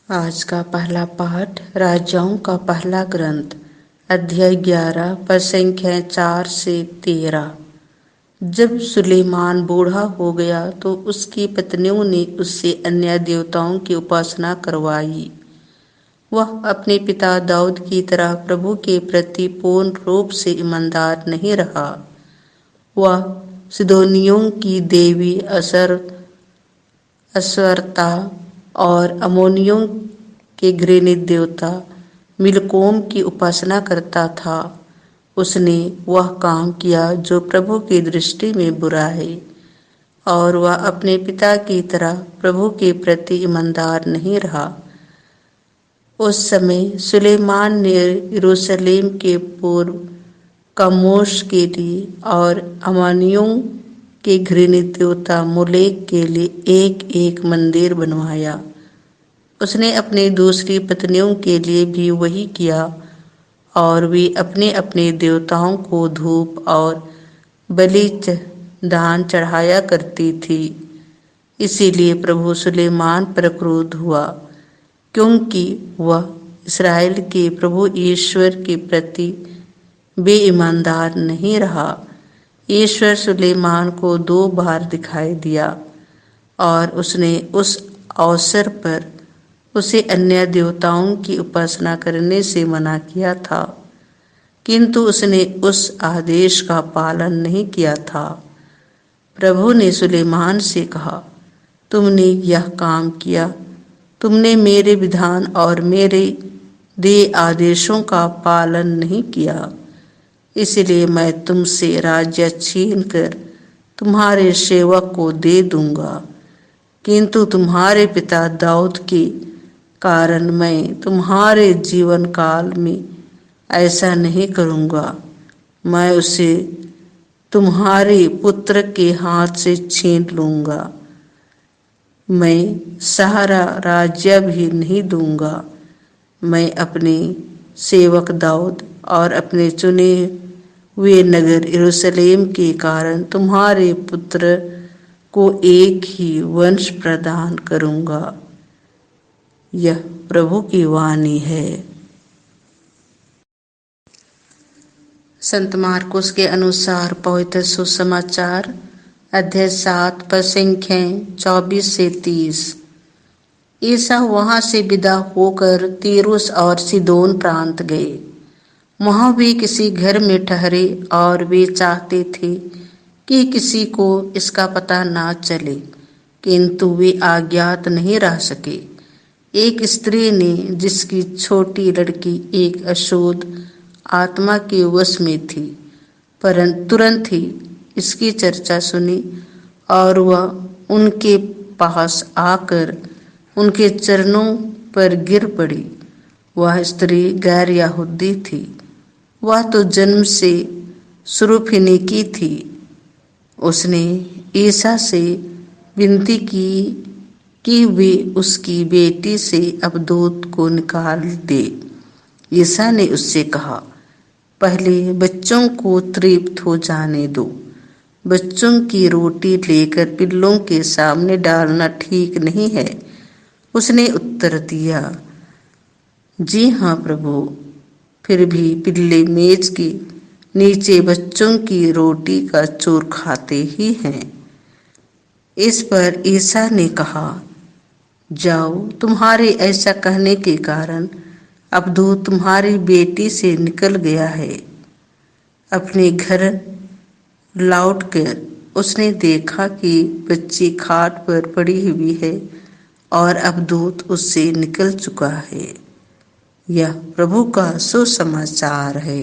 आज का पहला पाठ राजाओं का पहला ग्रंथ अध्याय 11 पद संख्या 4 से 13। जब सुलेमान बूढ़ा हो गया तो उसकी पत्नियों ने उससे अन्य देवताओं की उपासना करवाई। वह अपने पिता दाऊद की तरह प्रभु के प्रति पूर्ण रूप से ईमानदार नहीं रहा। वह सिदोनियों की देवी अस्वरता और अमोनियों के घृणित देवता मिलकोम की उपासना करता था। उसने वह काम किया जो प्रभु की दृष्टि में बुरा है, और वह अपने पिता की तरह प्रभु के प्रति ईमानदार नहीं रहा। उस समय सुलेमान ने यरूशलेम के पूर्व कमोश के लिए और अमानियों के घृणित देवता मोलेक के लिए एक एक मंदिर बनवाया। उसने अपनी दूसरी पत्नियों के लिए भी वही किया, और वे अपने अपने देवताओं को धूप और बलि दान चढ़ाया करती थी। इसीलिए प्रभु सुलेमान पर क्रोध हुआ, क्योंकि वह इस्राएल के प्रभु ईश्वर के प्रति बेईमानदार नहीं रहा। ईश्वर सुलेमान को 2 बार दिखाई दिया, और उसने उस अवसर पर उसे अन्य देवताओं की उपासना करने से मना किया था, किंतु उसने उस आदेश का पालन नहीं किया था। प्रभु ने सुलेमान से कहा, तुमने यह काम किया, तुमने मेरे विधान और मेरे दिए आदेशों का पालन नहीं किया। इसलिए मैं तुमसे राज्य छीन कर तुम्हारे सेवक को दे दूंगा, किंतु तुम्हारे पिता दाऊद के कारण मैं तुम्हारे जीवन काल में ऐसा नहीं करूंगा। मैं उसे तुम्हारे पुत्र के हाथ से छीन लूंगा। मैं सारा राज्य भी नहीं दूंगा। मैं अपने सेवक दाऊद और अपने चुने हुए नगर यरूशलेम के कारण तुम्हारे पुत्र को एक ही वंश प्रदान करूंगा। यह प्रभु की वाणी है। संत मार्कुस के अनुसार पवित्र सुसमाचार अध्याय 7 पद संख्या 24 से 30। ईसा वहां से विदा होकर तीरुस और सीदोन प्रांत गए। वहां वे किसी घर में ठहरे, और वे चाहते थे कि किसी को इसका पता ना चले, किंतु वे अज्ञात नहीं रह सके। एक स्त्री ने, जिसकी छोटी लड़की एक अशुद्ध आत्मा के वश में थी, परंतु तुरंत ही इसकी चर्चा सुनी, और वह उनके पास आकर उनके चरणों पर गिर पड़ी। वह स्त्री गैर यहूदी थी। वह तो जन्म से सुरूफिनिकी थी। उसने ईसा से विनती की कि वे उसकी बेटी से अबदूत को निकाल दे। ईसा ने उससे कहा, पहले बच्चों को तृप्त हो जाने दो। बच्चों की रोटी लेकर पिल्लों के सामने डालना ठीक नहीं है। उसने उत्तर दिया, जी हाँ प्रभु, फिर भी पिल्ले मेज के नीचे बच्चों की रोटी का चोर खाते ही हैं। इस पर ईसा ने कहा, जाओ, तुम्हारे ऐसा कहने के कारण अबदूत तुम्हारी बेटी से निकल गया है। अपने घर लौटकर उसने देखा कि बच्ची खाट पर पड़ी हुई है, और अबदूत उससे निकल चुका है। यह प्रभु का सुसमाचार है।